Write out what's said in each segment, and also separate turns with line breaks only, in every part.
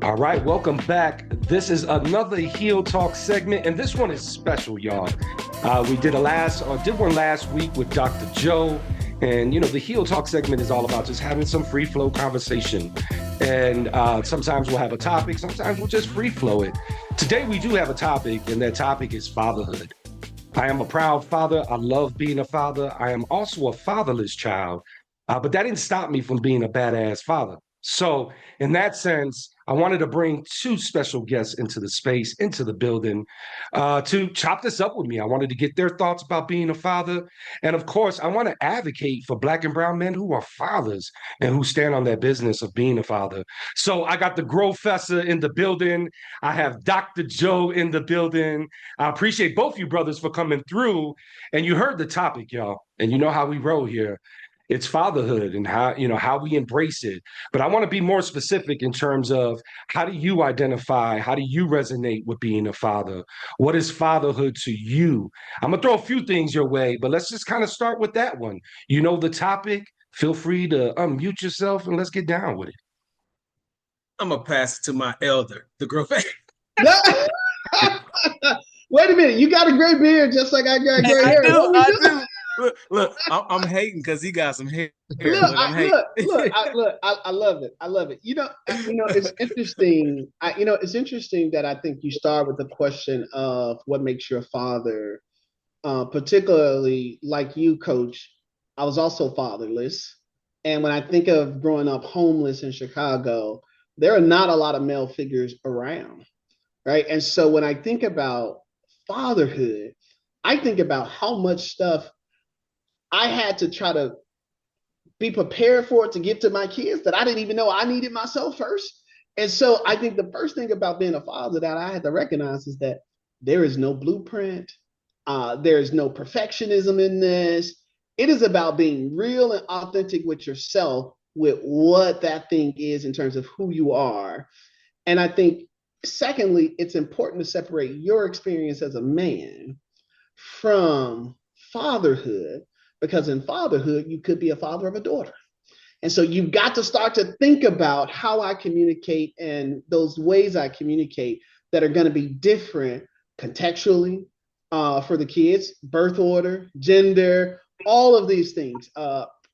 All right, welcome back. This is another Heel Talk segment, and this one is special, y'all. We did one last week with Dr. Joe, and the Heel Talk segment is all about just having some free flow conversation. And sometimes we'll have a topic, sometimes we'll just free flow it. Today we do have a topic, and that topic is fatherhood. I am a proud father. I love being a father. I am also a fatherless child, but that didn't stop me from being a badass father. So in that sense, I wanted to bring two special guests into the space, into the building, to chop this up with me. I wanted to get their thoughts about being a father. And of course, I want to advocate for Black and brown men who are fathers and who stand on that business of being a father. So I got the Growfessor in the building. I have Dr. Joe in the building. I appreciate both you brothers for coming through. And you heard the topic, y'all. And you know how we roll here. It's fatherhood and how we embrace it. But I want to be more specific in terms of how do you identify, how do you resonate with being a father? What is fatherhood to you? I'm going to throw a few things your way, but let's just kind of start with that one. You know the topic. Feel free to unmute yourself and let's get down with it.
I'm going to pass it to my elder, the Growfessor.
Wait a minute. You got a gray beard just like I got gray hair.
I do. Look, I'm hating because he got some hair.
I love it. I love it. It's interesting. It's interesting that I think you start with the question of what makes you a father, particularly like you, Coach. I was also fatherless. And when I think of growing up homeless in Chicago, there are not a lot of male figures around, right? And so when I think about fatherhood, I think about how much stuff I had to try to be prepared for it to give to my kids that I didn't even know I needed myself first. And so I think the first thing about being a father that I had to recognize is that there is no blueprint. There is no perfectionism in this. It is about being real and authentic with yourself, with what that thing is in terms of who you are. And I think, secondly, it's important to separate your experience as a man from fatherhood, because in fatherhood, you could be a father of a daughter. And so you've got to start to think about how I communicate and those ways I communicate that are going to be different contextually for the kids, birth order, gender, all of these things,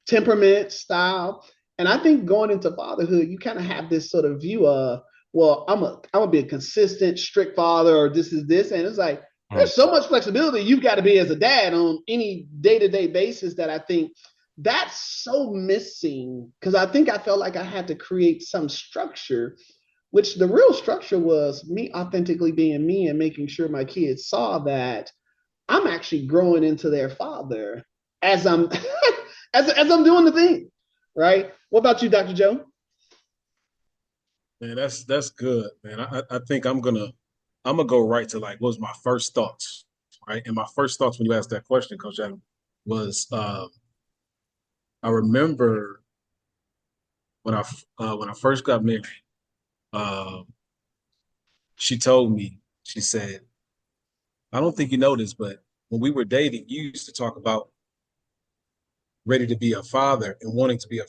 temperament, style. And I think going into fatherhood, you kind of have this sort of view of, well, I'm gonna be a consistent, strict father, or this is this. And it's like, there's so much flexibility you've got to be as a dad on any day-to-day basis that I think that's so missing, because I think I felt like I had to create some structure, which the real structure was me authentically being me and making sure my kids saw that I'm actually growing into their father as I'm as I'm doing the thing, right? What about you, Dr. Joe?
Man, that's good, man. I think I'm gonna go right to like what was my first thoughts, right? And my first thoughts when you asked that question, Coach Adam, was I remember when I first got married, she told me, she said, I don't think you know this, but when we were dating, you used to talk about ready to be a father and wanting to be a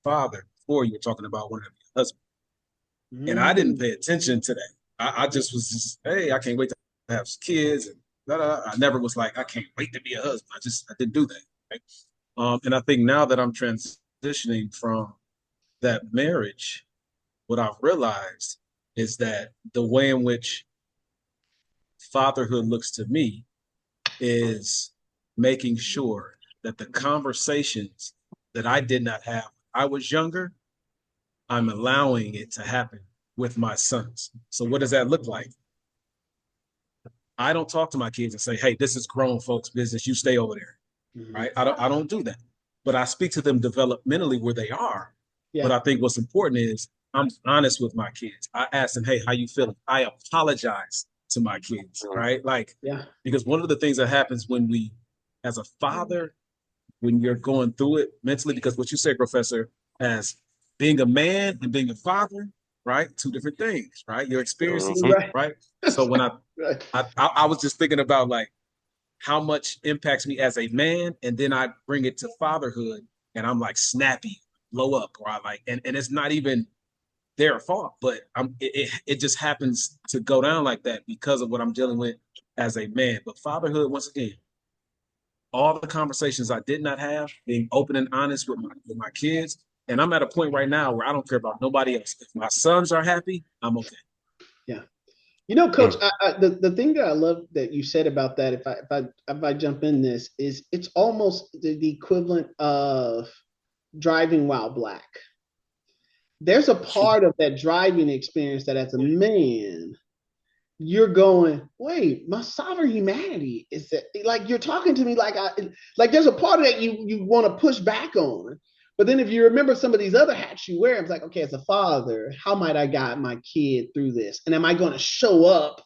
father before you were talking about wanting to be a husband. And I didn't pay attention to that. I just was just, hey, I can't wait to have kids. And blah, blah, blah. I never was like, I can't wait to be a husband. I didn't do that. Right? And I think now that I'm transitioning from that marriage, what I've realized is that the way in which fatherhood looks to me is making sure that the conversations that I did not have when I was younger, I'm allowing it to happen with my sons. So what does that look like? I don't talk to my kids and say, hey, this is grown folks' business. You stay over there. Mm-hmm. Right? I don't do that. But I speak to them developmentally where they are. Yeah. But I think what's important is I'm honest with my kids. I ask them, hey, how you feeling? I apologize to my kids, right? Like, yeah. Because one of the things that happens when we, as a father, when you're going through it mentally, because what you say, Professor, as being a man and being a father, right? Two different things, right? Your experiences, right? So when I was just thinking about like how much impacts me as a man, and then I bring it to fatherhood, and I'm like snappy, blow up, or I like, and it's not even their fault, but it just happens to go down like that because of what I'm dealing with as a man. But fatherhood, once again, all the conversations I did not have, being open and honest with my kids. And I'm at a point right now where I don't care about nobody else. If my sons are happy, I'm okay.
Yeah. Coach, the thing that I love that you said about that, if I jump in this, is it's almost the equivalent of driving while black. There's a part of that driving experience that as a man, you're going, wait, my sovereign humanity is that, like, you're talking to me like there's a part of that you want to push back on. But then if you remember some of these other hats you wear, it's like, okay, as a father, how might I guide my kid through this? And am I going to show up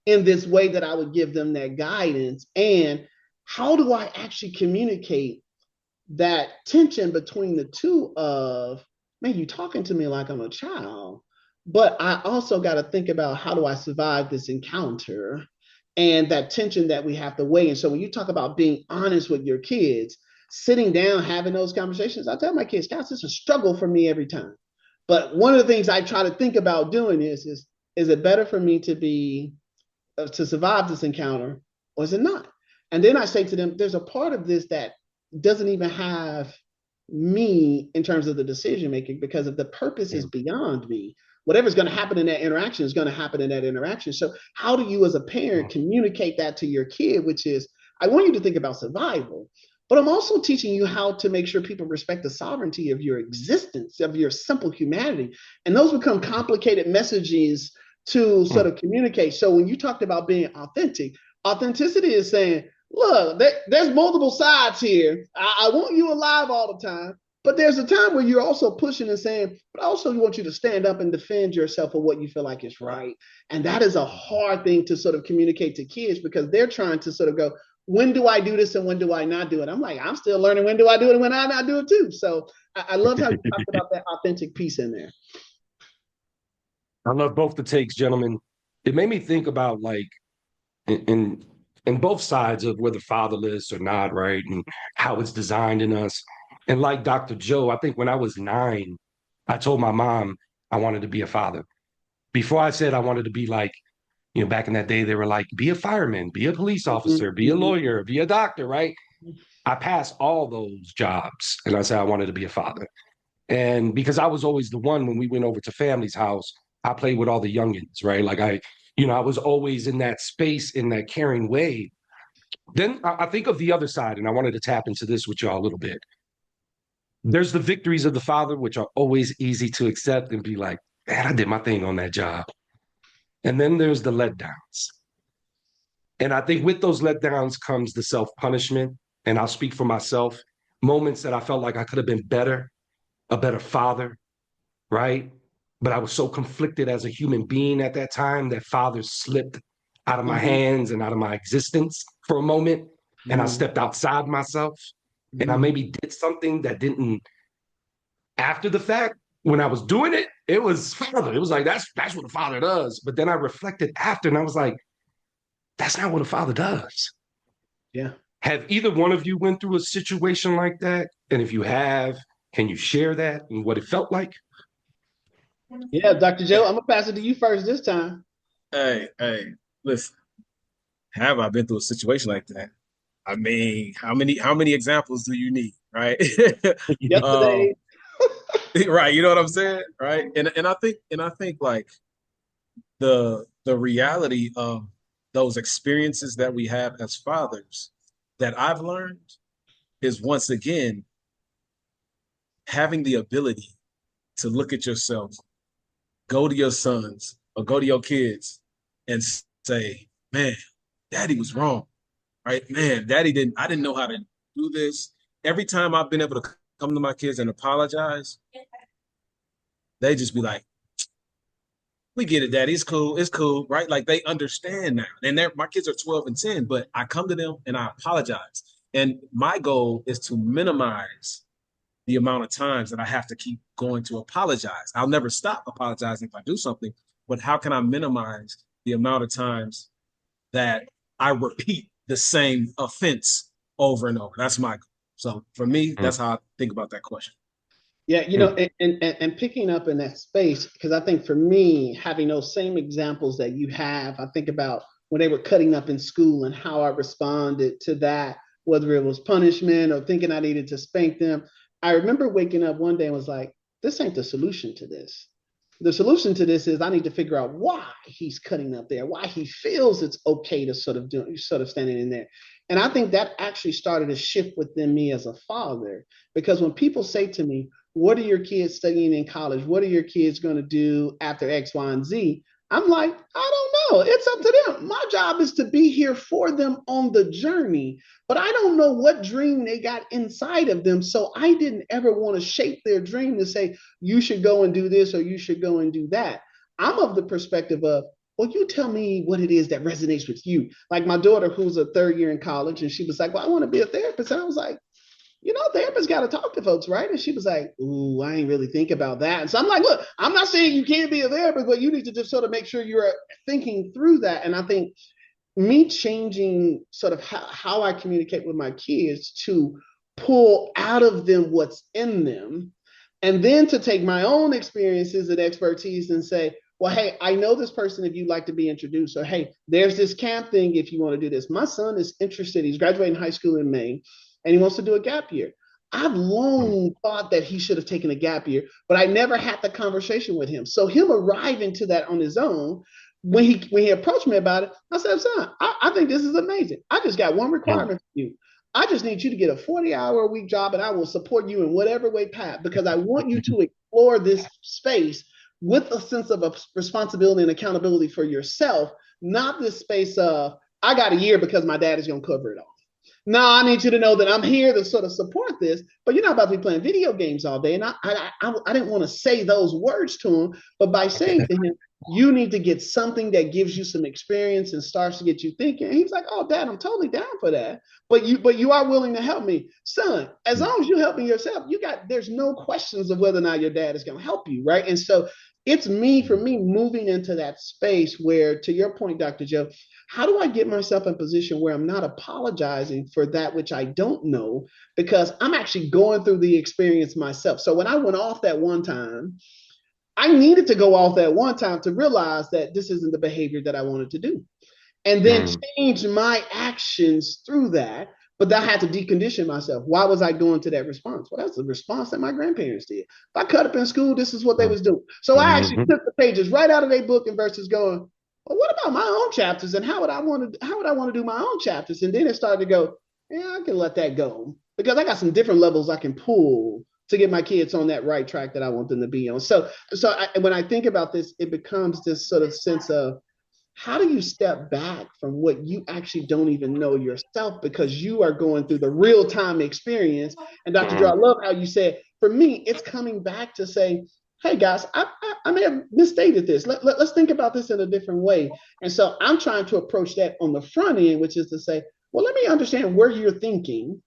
in this way that I would give them that guidance? And how do I actually communicate that tension between the two of, man, you talking to me like I'm a child, but I also got to think about how do I survive this encounter and that tension that we have to weigh. And so when you talk about being honest with your kids, sitting down, having those conversations, I tell my kids, guys, it's a struggle for me every time. But one of the things I try to think about doing is it better for me to survive this encounter, or is it not? And then I say to them, there's a part of this that doesn't even have me in terms of the decision making, because if the purpose is beyond me, whatever's going to happen in that interaction is going to happen in that interaction. So how do you as a parent communicate that to your kid, which is, I want you to think about survival, but I'm also teaching you how to make sure people respect the sovereignty of your existence, of your simple humanity. And those become complicated messages to sort of communicate. So when you talked about being authentic, authenticity is saying, look, there's multiple sides here. I want you alive all the time, but there's a time where you're also pushing and saying, but I also want you to stand up and defend yourself for what you feel like is right. And that is a hard thing to sort of communicate to kids, because they're trying to sort of go, when do I do this and when do I not do it? I'm like, I'm still learning when do I do it and when I not do it too. So I love how you talked about that authentic piece in there.
I love both the takes, gentlemen. It made me think about, like, in both sides of whether fatherless or not, right? And how it's designed in us. And like Dr. Joe, I think when I was 9, I told my mom I wanted to be a father. Before I said I wanted to be like, back in that day, they were like, be a fireman, be a police officer, be a lawyer, be a doctor, right? I passed all those jobs and I said I wanted to be a father. And because I was always the one, when we went over to family's house, I played with all the youngins, right? Like I was always in that space, in that caring way. Then I think of the other side, and I wanted to tap into this with y'all a little bit. There's the victories of the father, which are always easy to accept and be like, man, I did my thing on that job. And then there's the letdowns. And I think with those letdowns comes the self-punishment. And I'll speak for myself, moments that I felt like I could have been better, a better father, right? But I was so conflicted as a human being at that time that father slipped out of my hands and out of my existence for a moment. And I stepped outside myself and I maybe did something that didn't, after the fact, when I was doing it, it was father. It was like, that's what a father does. But then I reflected after and I was like, that's not what a father does.
Yeah.
Have either one of you went through a situation like that? And if you have, can you share that and what it felt like?
Yeah, Dr. Joe, I'm gonna pass it to you first this time.
Hey, listen. Have I been through a situation like that? I mean, how many examples do you need, right?
Yesterday.
Right, you know what I'm saying, right? And I think like the reality of those experiences that we have as fathers that I've learned is, once again, having the ability to look at yourself, go to your sons or go to your kids and say, man, daddy was wrong, right? Man, I didn't know how to do this. Every time I've been able to come to my kids and apologize, they just be like, we get it, daddy. It's cool, right? Like, they understand now. And my kids are 12 and 10, but I come to them and I apologize. And my goal is to minimize the amount of times that I have to keep going to apologize. I'll never stop apologizing if I do something, but how can I minimize the amount of times that I repeat the same offense over and over? That's my goal. So for me, that's how I think about that question.
Yeah, you know, and picking up in that space, because I think for me, having those same examples that you have, I think about when they were cutting up in school and how I responded to that, whether it was punishment or thinking I needed to spank them. I remember waking up one day and was like, this ain't the solution to this. The solution to this is I need to figure out why he's cutting up there, why he feels it's okay to sort of standing in there. And I think that actually started a shift within me as a father, because when people say to me, what are your kids studying in college? What are your kids going to do after X, Y, and Z? I'm like, I don't know. It's up to them. My job is to be here for them on the journey, but I don't know what dream they got inside of them. So I didn't ever want to shape their dream to say, you should go and do this or you should go and do that. I'm of the perspective of, well, you tell me what it is that resonates with you. Like my daughter, who's a third year in college, and she was like, well, I want to be a therapist. And I was like, you know, therapists got to talk to folks, right? And she was like, ooh, I ain't really think about that. And so I'm like, look, I'm not saying you can't be a therapist, but you need to just sort of make sure you're thinking through that. And I think me changing sort of how I communicate with my kids to pull out of them what's in them, and then to take my own experiences and expertise and say, well, hey, I know this person if you'd like to be introduced, or hey, there's this camp thing if you want to do this. My son is interested. He's graduating high school in May and he wants to do a gap year. I've long thought that he should have taken a gap year, but I never had the conversation with him. So him arriving to that on his own, when he approached me about it, I said, son, I think this is amazing. I just got one requirement for you. I just need you to get a 40-hour-a-week job and I will support you in whatever way, Pat, because I want you to explore this space with a sense of a responsibility and accountability for yourself, not this space of, I got a year because my dad is going to cover it all. No, I need you to know that I'm here to sort of support this, but you're not about to be playing video games all day. And I didn't want to say those words to him, but by saying to him, you need to get something that gives you some experience and starts to get you thinking. And he's like, oh, Dad, I'm totally down for that. But you are willing to help me. Son, as long as you helping yourself, there's no questions of whether or not your dad is going to help you, right? And so it's for me, moving into that space where, to your point, Dr. Joe, how do I get myself in a position where I'm not apologizing for that which I don't know, because I'm actually going through the experience myself. So when I went off that one time, I needed to go off that one time to realize that this isn't the behavior that I wanted to do, and then change my actions through that. But I had to decondition myself. Why was I going to that response? Well, that's the response that my grandparents did. If I cut up in school, this is what they was doing. So I actually took the pages right out of their book and versus going, well, what about my own chapters, and how would I want to do my own chapters? And then it started to go, yeah, I can let that go, because I got some different levels I can pull to get my kids on that right track that I want them to be on. So when I think about this, it becomes this sort of sense of, how do you step back from what you actually don't even know yourself, because you are going through the real time experience? And Dr. Joe, I love how you said, for me, it's coming back to say, hey guys, I may have misstated this. Let's think about this in a different way. And so I'm trying to approach that on the front end, which is to say, well, let me understand where you're thinking.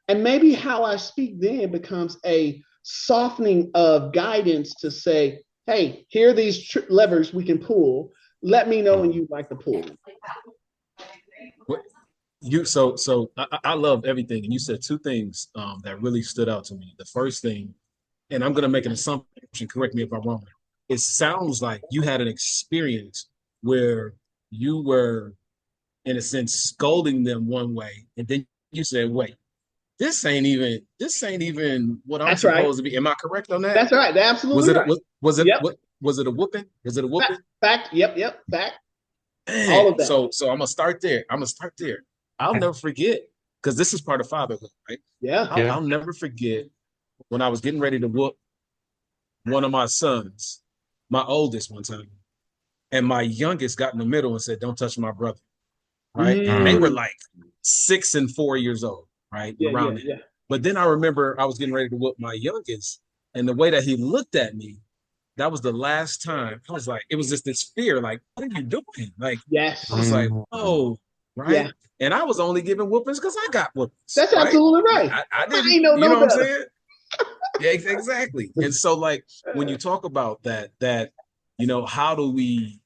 And maybe how I speak then becomes a softening of guidance to say, hey, here are these levers we can pull. Let me know when you'd like to pull them.
I love everything, and you said two things that really stood out to me. The first thing, and I'm going to make an assumption, correct me if I'm wrong, it sounds like you had an experience where you were, in a sense, scolding them one way, and then you said, wait, this ain't even what I'm supposed to be. Am I correct on that?
That's right. Absolutely right.
Was it a whooping? Was it a whooping?
Fact. Yep. Fact.
Man, all of that. So I'm gonna start there. I'll never forget, because this is part of fatherhood, right?
Yeah.
I'll never forget when I was getting ready to whoop one of my sons, my oldest one time, and my youngest got in the middle and said, "Don't touch my brother." Right? And they were like 6 and 4 years old, right? Around there. But then I remember I was getting ready to whoop my youngest, and the way that he looked at me, that was the last time. I was like, it was just this fear, like, what are you doing? Like,
yes.
I was like, oh, right. Yeah. And I was only giving whoopings because I got whoopings.
That's right? Absolutely right.
I didn't, you know what I'm saying? Yeah, exactly. And so, like, when you talk about that, how do we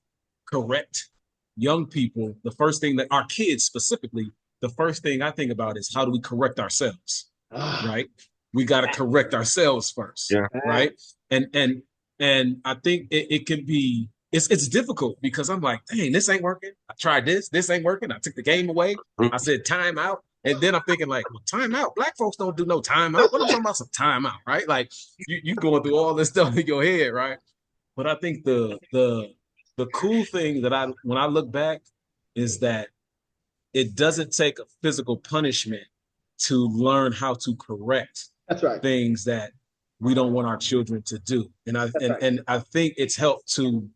correct young people? The first thing that our kids specifically, the first thing I think about is, how do we correct ourselves? Right? we got to correct ourselves first,
Yeah.
right? And I think it can be it's difficult because I'm like, dang, this ain't working. I tried this ain't working. I took the game away. I said time out. And then I'm thinking like, well, time out. Black folks don't do no time out. What I'm talking about some time out, right? Like you going through all this stuff in your head, right? But I think the cool thing that when I look back is that it doesn't take a physical punishment to learn how to correct
That's right.
things that we don't want our children to do. And I think it's helped to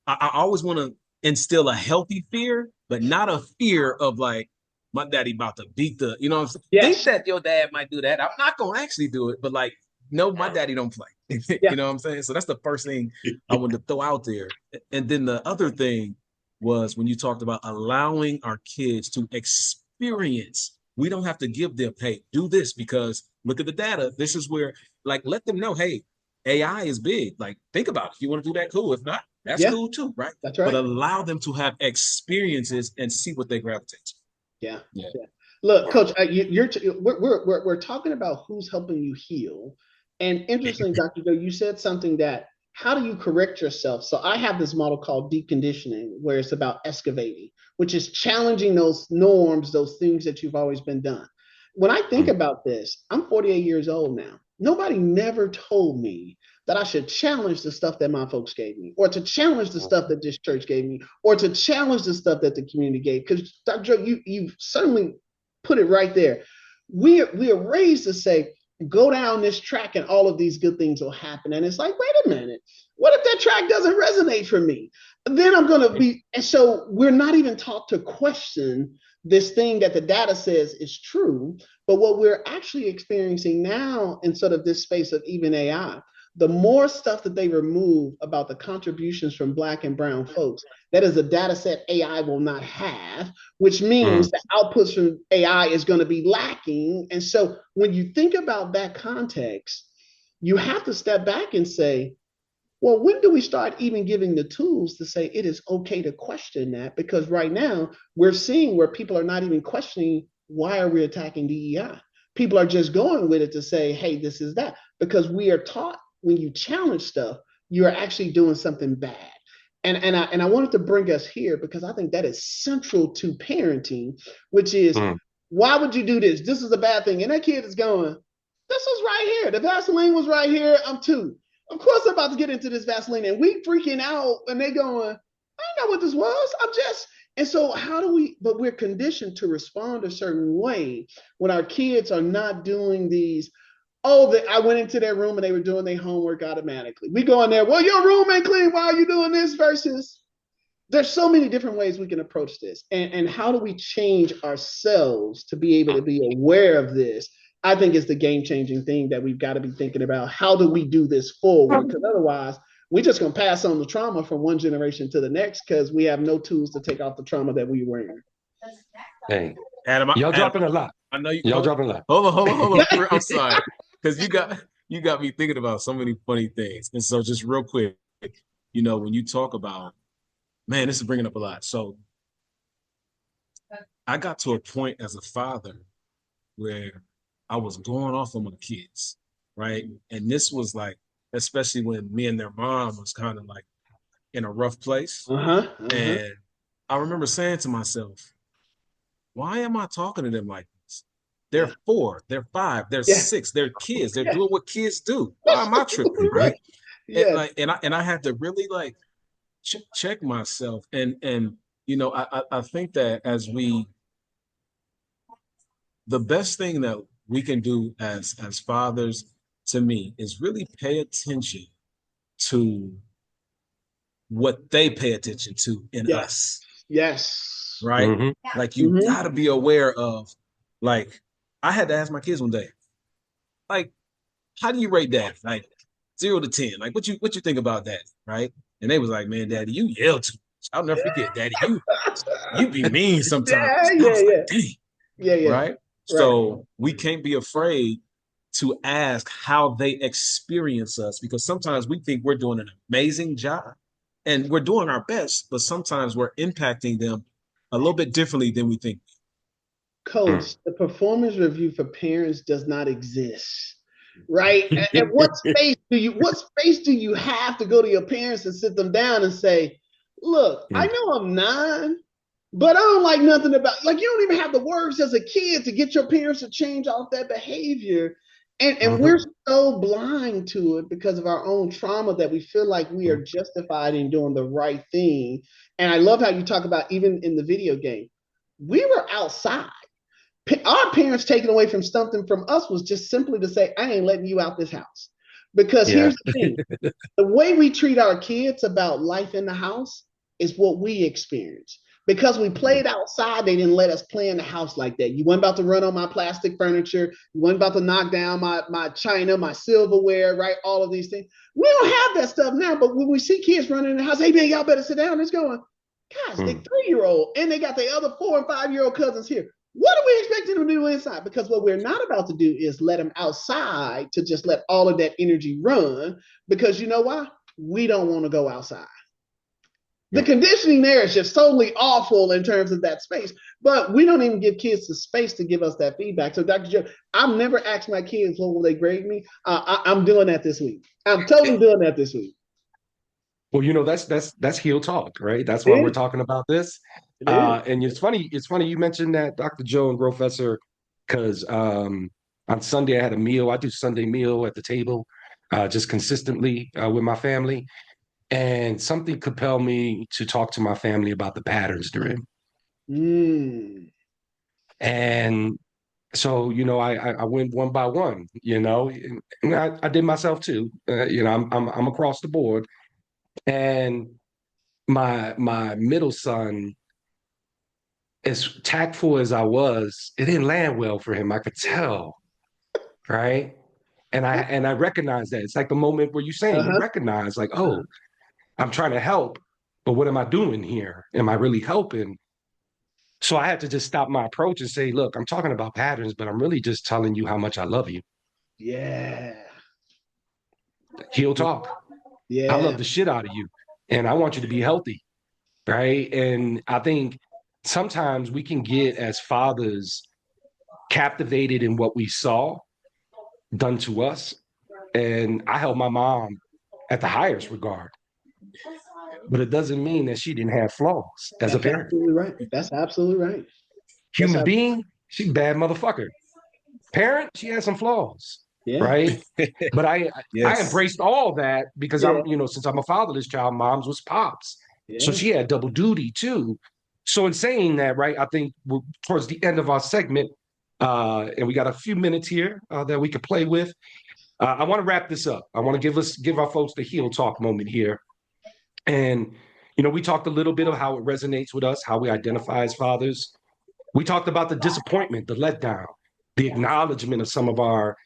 I always want to instill a healthy fear, but not a fear of like my daddy about to beat the, you know what I'm saying?
Yes.
Think that your dad might do that. I'm not gonna actually do it, but like, no, my daddy don't play.
Yeah.
You know what I'm saying? So that's the first thing I wanted to throw out there. And then the other thing was when you talked about allowing our kids to experience. We don't have to give them, hey, do this because look at the data. This is where, like, let them know, hey, AI is big. Like, think about it. If you want to do that, cool. If not, that's
Yeah.
cool too, right?
That's right.
But allow them to have experiences and see what they gravitate to.
Yeah.
Yeah.
Look, Coach, we're talking about who's helping you heal. And interesting, Dr. Joe, you said something that how do you correct yourself? So I have this model called deep conditioning, where it's about excavating, which is challenging those norms, those things that you've always been done. When I think about this, I'm 48 years old now. Nobody never told me that I should challenge the stuff that my folks gave me, or to challenge the stuff that this church gave me, or to challenge the stuff that the community gave. Because Dr. Joe, you've certainly put it right there. We are raised to say, go down this track and all of these good things will happen. And it's like, wait a minute, what if that track doesn't resonate for me? Then I'm going to be, and so we're not even taught to question this thing that the data says is true. But what we're actually experiencing now in sort of this space of even AI, the more stuff that they remove about the contributions from Black and brown folks, that is a data set AI will not have, which means the outputs from AI is going to be lacking. And so when you think about that context, you have to step back and say, well, when do we start even giving the tools to say it is okay to question that? Because right now we're seeing where people are not even questioning, why are we attacking DEI? People are just going with it to say, hey, this is that. Because we are taught when you challenge stuff, you're actually doing something bad. And I wanted to bring us here because I think that is central to parenting, which is, why would you do this? This is a bad thing. And that kid is going, this was right here. The Vaseline was right here. I'm two. Of course I'm about to get into this Vaseline. And we freaking out and they going, I know what this was. I'm just, and so how do we, but we're conditioned to respond a certain way when our kids are not doing these. Oh, I went into their room and they were doing their homework automatically. We go in there, well, your room ain't clean. Why are you doing this? Versus there's so many different ways we can approach this. And how do we change ourselves to be able to be aware of this? I think it's the game-changing thing that we've got to be thinking about. How do we do this forward? Because otherwise, we're just going to pass on the trauma from one generation to the next because we have no tools to take off the trauma that we were in.
Hey,
Adam,
y'all dropping a lot.
I know
y'all dropping a lot.
Hold on. I'm sorry. Because you got me thinking about so many funny things. And so just real quick, you know, when you talk about, man, this is bringing up a lot. So I got to a point as a father where I was going off on my kids, right? And this was like, especially when me and their mom was kind of like in a rough place. And I remember saying to myself, why am I talking to them like this? They're 4, they're 5, they're 6, they're kids. They're doing what kids do. Why am I tripping, right? And I had to really like check myself. And you know, I think that the best thing that we can do as fathers, to me, is really pay attention to what they pay attention to in us.
Yes.
Right? Like you gotta be aware of, like, I had to ask my kids one day, like, how do you rate that? Like 0 to 10. Like what you think about that? Right? And they was like, man, daddy, you yell too much. I'll never forget, daddy, you be mean sometimes. Right? So we can't be afraid to ask how they experience us, because sometimes we think we're doing an amazing job and we're doing our best, but sometimes we're impacting them a little bit differently than we think.
Coach, the performance review for parents does not exist. right? And what space do you have to go to your parents and sit them down and say, look, I know I'm 9, but I don't like nothing about, like, you don't even have the words as a kid to get your parents to change off that behavior. And we're so blind to it because of our own trauma that we feel like we are justified in doing the right thing. And I love how you talk about, even in the video game, we were outside. Our parents taking away from something from us was just simply to say, I ain't letting you out this house. Because
Yeah.
here's the thing, the way we treat our kids about life in the house is what we experience. Because we played outside, they didn't let us play in the house like that. You weren't about to run on my plastic furniture. You weren't about to knock down my china, my silverware, right? All of these things. We don't have that stuff now, but when we see kids running in the house, hey, man, y'all better sit down. It's going, gosh, they 3-year-old, and they got their other 4 and 5-year-old cousins here. What are we expecting them to do inside? Because what we're not about to do is let them outside to just let all of that energy run. Because you know why? We don't want to go outside. The conditioning there is just totally awful in terms of that space, but we don't even give kids the space to give us that feedback. So, Dr. Joe, I've never asked my kids what will they grade me. I'm doing that this week. I'm totally doing that this week.
Well, that's heel talk, right? That's why we're talking about this. And it's funny you mentioned that, Dr. Joe and Growfessor, because on Sunday I had a meal. I do Sunday meal at the table, just consistently with my family. And something compelled me to talk to my family about the patterns they're in. And so, I went one by one, and I did myself too. I'm across the board. And my middle son, as tactful as I was, it didn't land well for him. I could tell, right? And I recognize that. It's like the moment where you recognize, like, oh, I'm trying to help, but what am I doing here? Am I really helping? So I had to just stop my approach and say, look, I'm talking about patterns, but I'm really just telling you how much I love you.
Yeah.
He'll talk.
Yeah.
I love the shit out of you, and I want you to be healthy, right? And I think sometimes we can get, as fathers, captivated in what we saw done to us. And I held my mom at the highest regard, but it doesn't mean that she didn't have flaws as a
That's
parent.
absolutely right. That's absolutely right.
Human being, she's a bad motherfucker. Parent, she has some flaws, right? But I embraced all that because since I'm a fatherless child, mom's was pops. So she had double duty too. So in saying that, right, I think we're towards the end of our segment, and we got a few minutes here that we could play with. I want to wrap this up. I want to give our folks the heel talk moment here. And, we talked a little bit of how it resonates with us, how we identify as fathers. We talked about the disappointment, the letdown, the acknowledgement of some of our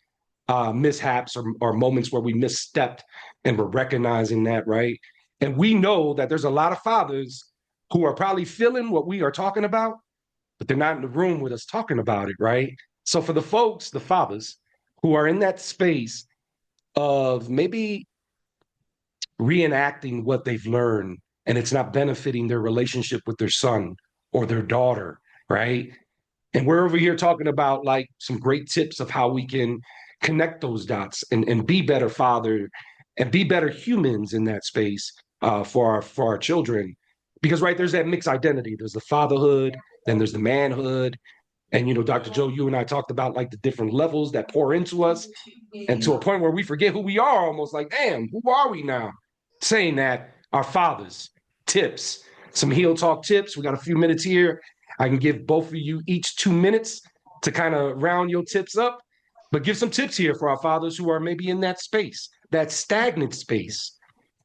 mishaps or moments where we misstepped, and we're recognizing that, right? And we know that there's a lot of fathers who are probably feeling what we are talking about, but they're not in the room with us talking about it, right? So for the folks, the fathers who are in that space of maybe reenacting what they've learned and it's not benefiting their relationship with their son or their daughter, right? And we're over here talking about like some great tips of how we can connect those dots and be better father and be better humans in that space for our children. Because right, there's that mixed identity. There's the fatherhood, then there's the manhood. And Dr. Joe, you and I talked about like the different levels that pour into us, and to a point where we forget who we are, almost like, damn, who are we now? Saying that, our fathers, tips, some heel talk tips. We got a few minutes here. I can give both of you each 2 minutes to kind of round your tips up, but give some tips here for our fathers who are maybe in that space, that stagnant space.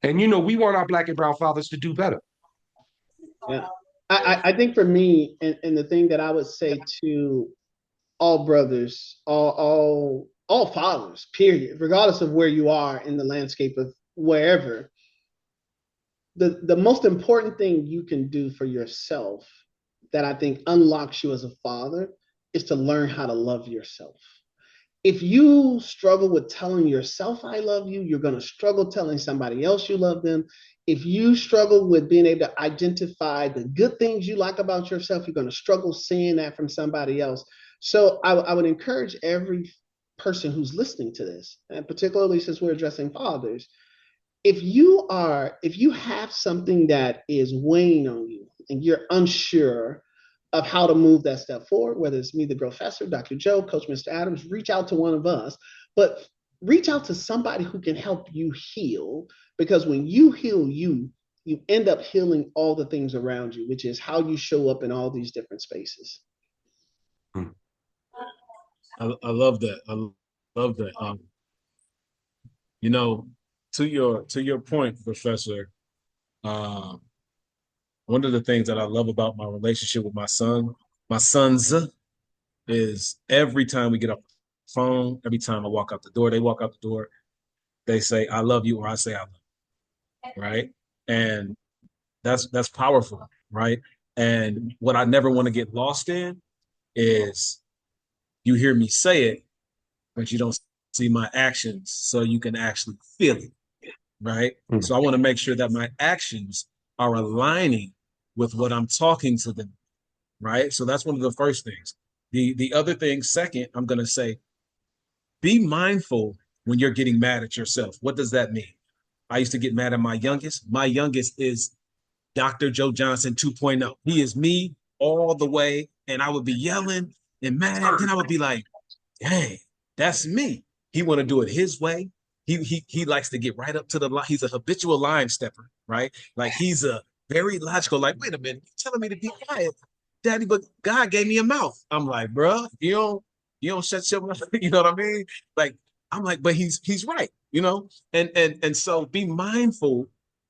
And we want our Black and brown fathers to do better.
Yeah. I think for me, and the thing that I would say to all brothers, all fathers, period, regardless of where you are in the landscape of wherever, the most important thing you can do for yourself that I think unlocks you as a father is to learn how to love yourself. If you struggle with telling yourself I love you, you're going to struggle telling somebody else you love them. If you struggle with being able to identify the good things you like about yourself, you're going to struggle seeing that from somebody else. So I would encourage every person who's listening to this, and particularly since we're addressing fathers, if you have something that is weighing on you and you're unsure of how to move that step forward, whether it's me, the Growfessor, Dr. Joe, Coach Mr. Adams, reach out to one of us, but reach out to somebody who can help you heal, because when you heal you end up healing all the things around you, which is how you show up in all these different spaces.
I love that. I love that. You know, to your point, Professor, one of the things that I love about my relationship with my sons, is every time we get off the phone, every time I walk out the door, they walk out the door, they say, I love you, or I say I love you, right? And that's powerful, right? And what I never want to get lost in is you hear me say it, but you don't see my actions, so you can actually feel it, right? Mm-hmm. So I want to make sure that my actions are aligning with what I'm talking to them, right? So that's one of the first things. The other thing, second, I'm going to say, be mindful when you're getting mad at yourself. What does that mean? I used to get mad at my youngest. My youngest is Dr. Joe Johnson 2.0. He is me all the way. And I would be yelling and mad. Then I would be like, dang, that's me. He want to do it his way. He likes to get right up to the line. He's a habitual line stepper, right? Like he's a very logical, like, wait a minute, you're telling me to be quiet, Daddy, but God gave me a mouth. I'm like, bro, you don't shut your mouth. You know what I mean? Like, I'm like, but he's right, you know? And so be mindful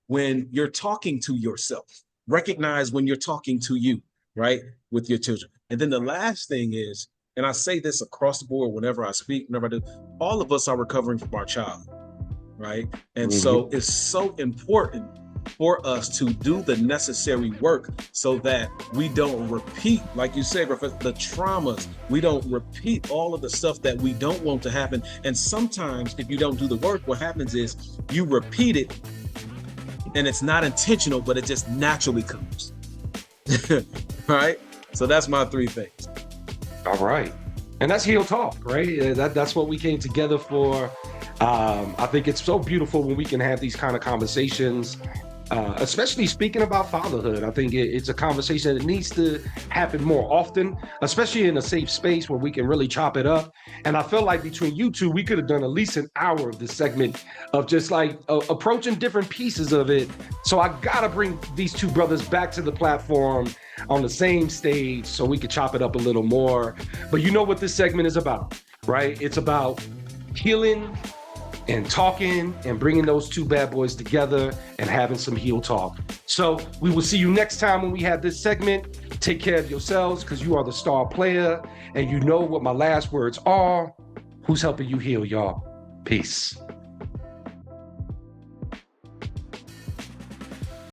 when you're talking to yourself. Recognize when you're talking to you, right? With your children. And then the last thing is, and I say this across the board whenever I speak, whenever I do, all of us are recovering from our childhood, right? And so it's so important for us to do the necessary work so that we don't repeat, like you said, the traumas. We don't repeat all of the stuff that we don't want to happen. And sometimes if you don't do the work, what happens is you repeat it and it's not intentional, but it just naturally comes. Right? So that's my three things.
All right. And that's Heal Talk, right? That's what we came together for. I think it's so beautiful when we can have these kind of conversations, especially speaking about fatherhood. I think it's a conversation that needs to happen more often, especially in a safe space where we can really chop it up. And I feel like between you two, we could have done at least an hour of this segment of just like approaching different pieces of it. So I gotta bring these two brothers back to the platform on the same stage so we could chop it up a little more. But you know what this segment is about, right? It's about healing and talking and bringing those two bad boys together and having some Heal Talk. So we will see you next time when we have this segment. Take care of yourselves because you are the star player and you know what my last words are. Who's helping you heal, y'all? Peace.